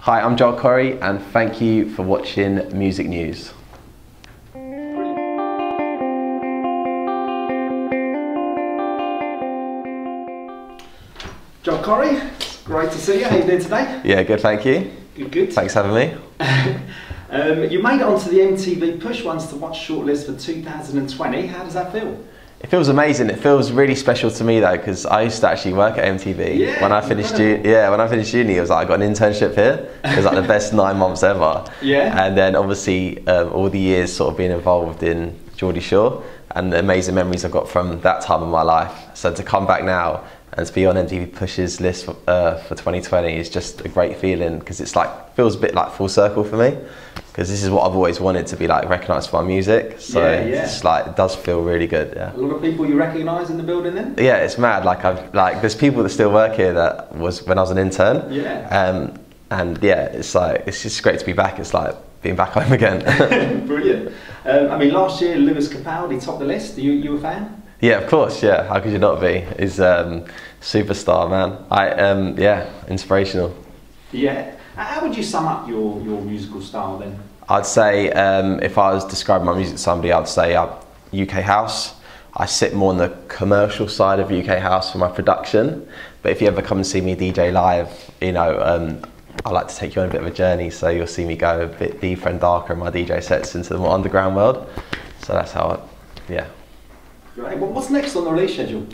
Hi, I'm Joel Corry and thank you for watching Music News. Joel Corry, it's great to see you. How are you doing today? Yeah, good, thank you. Good. Thanks for having me. You made it onto the MTV Push once to Watch Shortlist for 2020. How does that feel? It feels amazing. It feels really special to me though, because I used to actually work at MTV. Yeah, when I finished uni, it was like I got an internship here. It was like the best 9 months ever. Yeah. And then obviously all the years sort of being involved in Geordie Shore and the amazing memories I've got from that time of my life. So to come back now and to be on MTV Push's list for 2020 is just a great feeling, because it's like, feels a bit like full circle for me, because this is what I've always wanted, to be like recognised for my music. So it's like, it does feel really good. Yeah. A lot of people you recognise in the building then? Yeah, it's mad. Like there's people that still work here that was when I was an intern. Yeah. And yeah, it's like, it's just great to be back. It's like being back home again. Brilliant. I mean, last year Lewis Capaldi topped the list. Are you a fan? Yeah, of course. Yeah, how could you not be? He's superstar, man. Yeah, inspirational. Yeah. How would you sum up your musical style then? I'd say if I was describing my music to somebody, I'd say UK house. I sit more on the commercial side of UK house for my production. But if you ever come and see me DJ live, you know, I like to take you on a bit of a journey. So you'll see me go a bit deeper and darker in my DJ sets into the more underground world. So that's how yeah. Great. Well, what's next on the release schedule?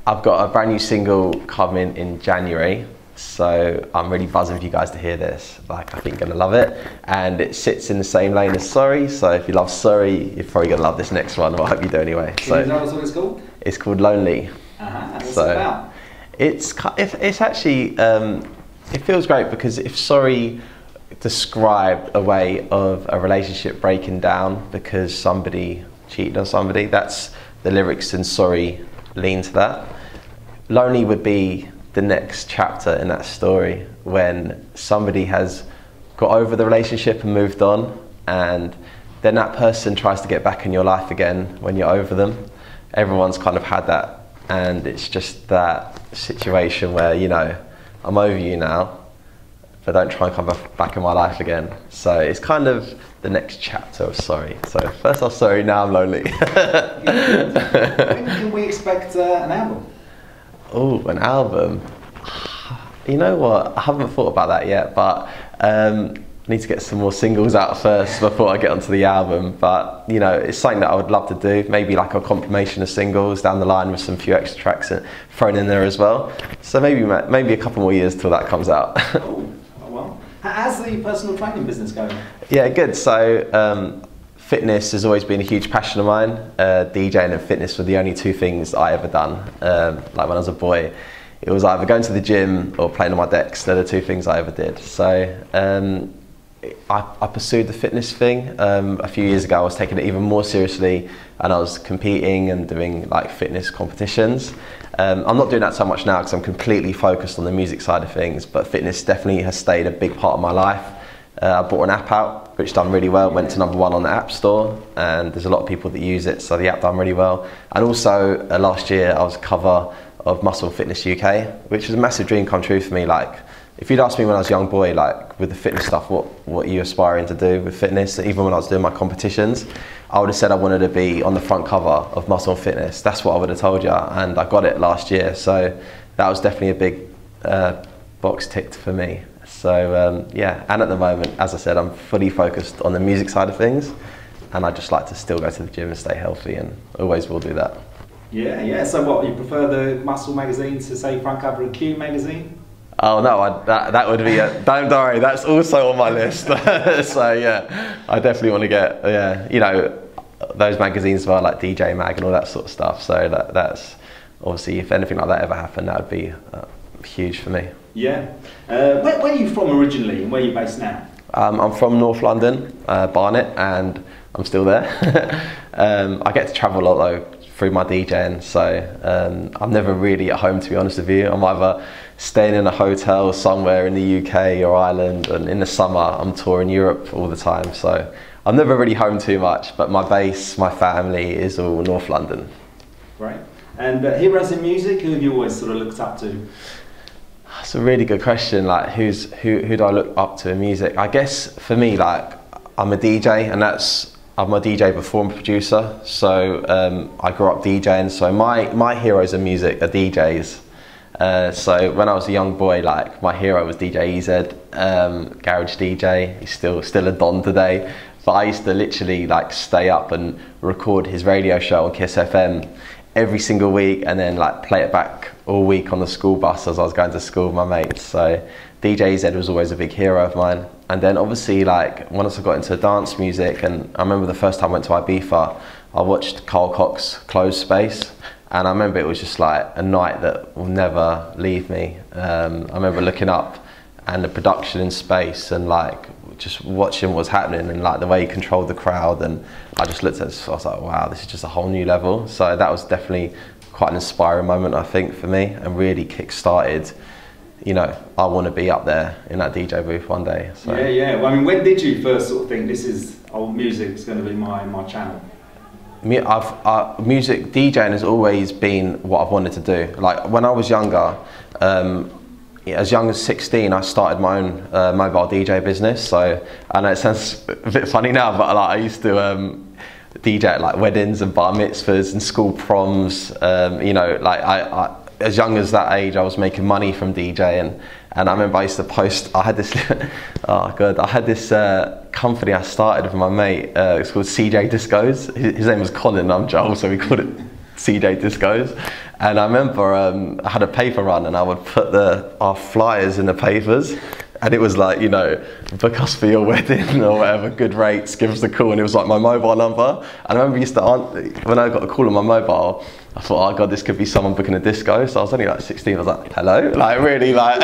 I've got a brand new single coming in January, so I'm really buzzing for you guys to hear this. Like, I think you're gonna love it, and it sits in the same lane as Sorry. So if you love Sorry, you're probably gonna love this next one. Well, I hope you do anyway. So is that what it's called? It's called Lonely. What's it about? It's actually it feels great, because if Sorry described a way of a relationship breaking down because somebody cheated on somebody, that's the lyrics in Sorry lean to that. Lonely would be the next chapter in that story, when somebody has got over the relationship and moved on, and then that person tries to get back in your life again when you're over them. Everyone's kind of had that, and it's just that situation where, you know, I'm over you now, but don't try and come back in my life again. So it's kind of the next chapter of Sorry. So first I was sorry, now I'm lonely. When can we expect an album? Oh, an album? You know what, I haven't thought about that yet, but I need to get some more singles out first before I get onto the album. But you know, it's something that I would love to do, maybe like a compilation of singles down the line with some few extra tracks thrown in there as well. So maybe a couple more years till that comes out. Well, how's the personal training business going? Yeah, good. So fitness has always been a huge passion of mine. DJing and fitness were the only two things I ever done. Like when I was a boy, it was either going to the gym or playing on my decks. They're the two things I ever did. So I pursued the fitness thing. A few years ago I was taking it even more seriously, and I was competing and doing like fitness competitions. I'm not doing that so much now because I'm completely focused on the music side of things, but fitness definitely has stayed a big part of my life. I brought an app out which done really well, went to #1 on the App Store, and there's a lot of people that use it, so the app done really well. And also last year I was cover of Muscle Fitness UK, which was a massive dream come true for me. Like, if you'd asked me when I was a young boy, like with the fitness stuff, what are you aspiring to do with fitness, even when I was doing my competitions, I would have said I wanted to be on the front cover of Muscle Fitness. That's what I would have told you, and I got it last year. So that was definitely a big box ticked for me. So yeah, and at the moment, as I said, I'm fully focused on the music side of things, and I just like to still go to the gym and stay healthy, and always will do that. Yeah. So what, you prefer the Muscle magazine to say front cover of Q magazine? Oh no, that would be don't worry, that's also on my list. So yeah, I definitely want to get you know, those magazines as well, like DJ Mag and all that sort of stuff. So that's obviously, if anything like that ever happened, that would be huge for me. Yeah. Where are you from originally, and where are you based now? I'm from North London, Barnet, and I'm still there. I get to travel a lot though through my DJing, so I'm never really at home, to be honest with you. I'm either staying in a hotel somewhere in the UK or Ireland, and in the summer I'm touring Europe all the time, so I'm never really home too much, but my base, my family is all North London. Great. And heroes in music, who have you always sort of looked up to? That's a really good question. Like, who do I look up to in music? I guess for me, like, I'm a DJ, and I'm a DJ before I'm a producer. So I grew up DJing. So my heroes in music are DJs. So when I was a young boy, like, my hero was DJ EZ, garage DJ. He's still a don today. But I used to literally like stay up and record his radio show on Kiss FM every single week, and then like play it back all week on the school bus as I was going to school with my mates. So DJ EZ was always a big hero of mine. And then obviously, like, once I got into dance music, and I remember the first time I went to Ibiza, I watched Carl Cox close Space. And I remember it was just like a night that will never leave me. I remember looking up and the production in Space, and like just watching what was happening, and like the way he controlled the crowd. And I just looked at it, I was like, wow, this is just a whole new level. So that was definitely quite an inspiring moment, I think, for me, and really kick-started, you know, I want to be up there in that DJ booth one day. So. Yeah. Well, I mean, when did you first sort of think music's going to be my channel? Music DJing has always been what I've wanted to do. Like, when I was younger, as young as 16, I started my own mobile DJ business. So I know it sounds a bit funny now, but like, I used to DJ at like weddings and bar mitzvahs and school proms. You know, like I as young as that age, I was making money from DJing. And I remember I used to post, I had this, I had this company I started with my mate, it's called CJ Discos. His name was Colin, I'm Joel, so we called it CJ Discos. And I remember I had a paper run, and I would put our flyers in the papers, and it was like, you know, book us for your wedding or whatever, good rates, give us a call. And it was like my mobile number. And I remember when I got a call on my mobile, I thought, oh God, this could be someone booking a disco. So I was only like 16, I was like, hello? Like, really, like,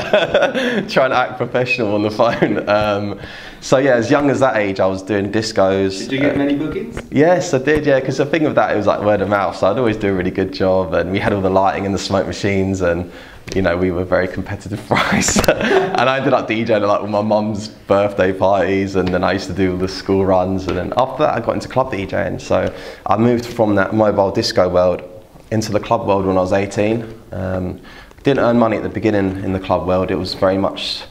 trying to act professional on the phone. So yeah, as young as that age, I was doing discos. Did you get many bookings? Yes, I did, yeah, because the thing with that, it was like word of mouth. So I'd always do a really good job, and we had all the lighting and the smoke machines, and you know, we were very competitive price. And I ended up DJing at like all my mum's birthday parties, and then I used to do all the school runs. And then after that, I got into club DJing. So I moved from that mobile disco world into the club world when I was 18. Didn't earn money at the beginning in the club world. It was very much,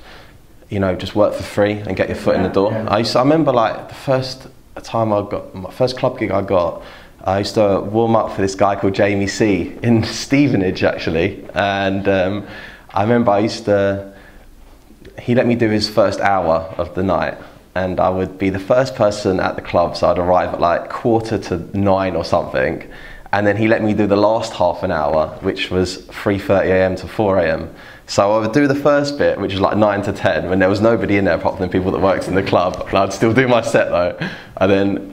you know, just work for free and get your foot in the door. Yeah. I remember like the first time my first club gig I used to warm up for this guy called Jamie C in Stevenage, actually. And I remember he let me do his first hour of the night, and I would be the first person at the club, so I'd arrive at like 8:45 or something. And then he let me do the last half an hour, which was 3:30 AM to 4 AM. So I would do the first bit, which was like 9 to 10, when there was nobody in there apart from the people that worked in the club. And I'd still do my set though. And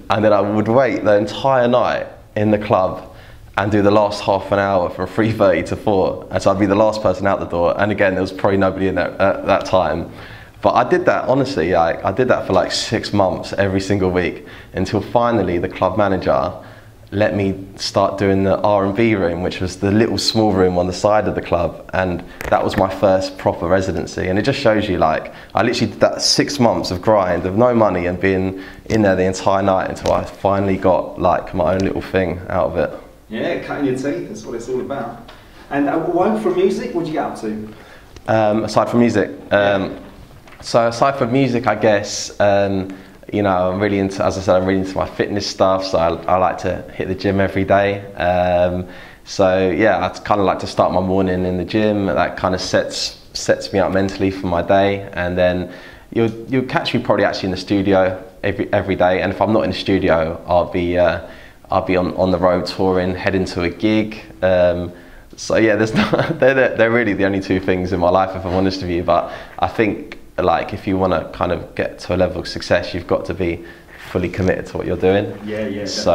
then I would wait the entire night in the club and do the last half an hour from 3:30 to 4. And so I'd be the last person out the door. And again, there was probably nobody in there at that time. But I did that, honestly, I did that for like 6 months every single week, until finally the club manager let me start doing the R&B room, which was the little small room on the side of the club. And that was my first proper residency. And it just shows you, like, I literally did that 6 months of grind of no money and being in there the entire night until I finally got like my own little thing out of it. Yeah, cutting your teeth, that's what it's all about. And away from music, what did you get up to? Aside from music, so aside from music, I guess, you know, I'm really into, as I said, I'm really into my fitness stuff, so I like to hit the gym every day. So yeah, I kind of like to start my morning in the gym. That kind of sets me up mentally for my day. And then you'll catch me probably actually in the studio every day. And if I'm not in the studio, I'll be on the road touring, heading to a gig. So yeah, they're really the only two things in my life, if I'm honest with you. But I think, like, if you want to kind of get to a level of success, you've got to be fully committed to what you're doing. Yeah. So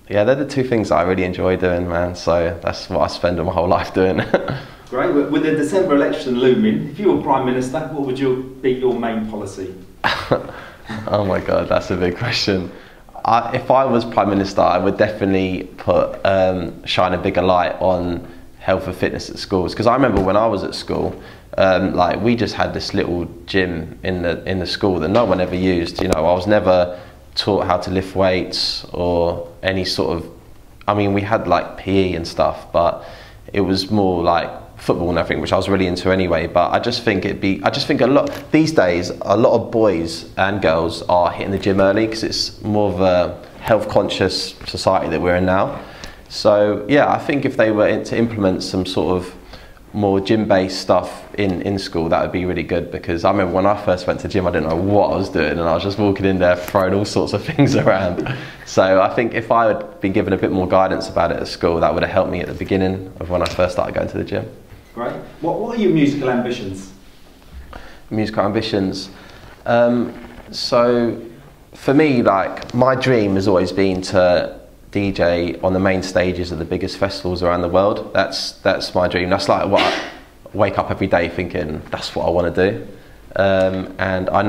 yeah, they're the two things that I really enjoy doing, man. So that's what I spend my whole life doing. Great. With the December election looming, if you were Prime Minister, what would be your main policy? Oh my God, that's a big question. If I was Prime Minister, I would definitely shine a bigger light on health and fitness at schools. Because I remember when I was at school, like, we just had this little gym in the school that no one ever used. You know, I was never taught how to lift weights or any sort of, I mean, we had like PE and stuff, but it was more like football and everything, which I was really into anyway. But I just think a lot these days, a lot of boys and girls are hitting the gym early because it's more of a health conscious society that we're in now. So yeah, I think if they were to implement some sort of more gym-based stuff in school, that would be really good, because I remember when I first went to gym, I didn't know what I was doing, and I was just walking in there throwing all sorts of things around. So I think if I had been given a bit more guidance about it at school, that would have helped me at the beginning of when I first started going to the gym. Great. What are your musical ambitions? Musical ambitions. So for me, like, my dream has always been to DJ on the main stages of the biggest festivals around the world. That's my dream. That's like what I wake up every day thinking, that's what I want to do. And I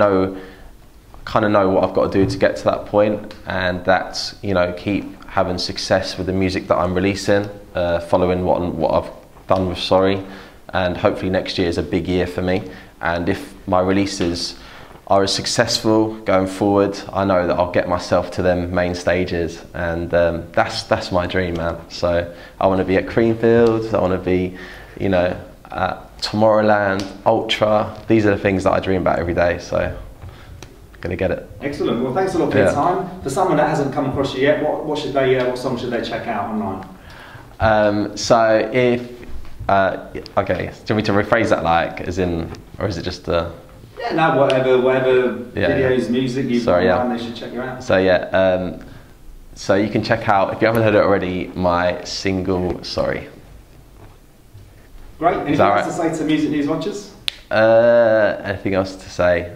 kind of know what I've got to do to get to that point, and that's, you know, keep having success with the music that I'm releasing, following what I've done with Sorry, and hopefully next year is a big year for me. And if my releases are as successful going forward, I know that I'll get myself to them main stages, and that's my dream, man. So I want to be at Creamfields, I want to be, you know, at Tomorrowland, Ultra. These are the things that I dream about every day, so I'm gonna get it. Excellent. Well, thanks a lot for your time. For someone that hasn't come across you yet, what song should they check out online? So if okay, do you want me to rephrase that, like, as in, or is it just yeah, no, whatever videos, music you've got online, they should check you out. So yeah, so you can check out, if you haven't heard it already, my single Sorry. Great. Anything else to say to Music News watchers? Anything else to say?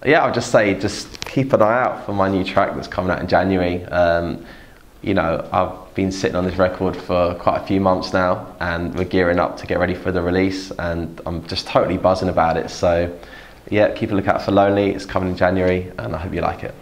Yeah, I'll just say, just keep an eye out for my new track that's coming out in January. You know, I've been sitting on this record for quite a few months now, and we're gearing up to get ready for the release, and I'm just totally buzzing about it. So yeah, keep a lookout for Lonely. It's coming in January, and I hope you like it.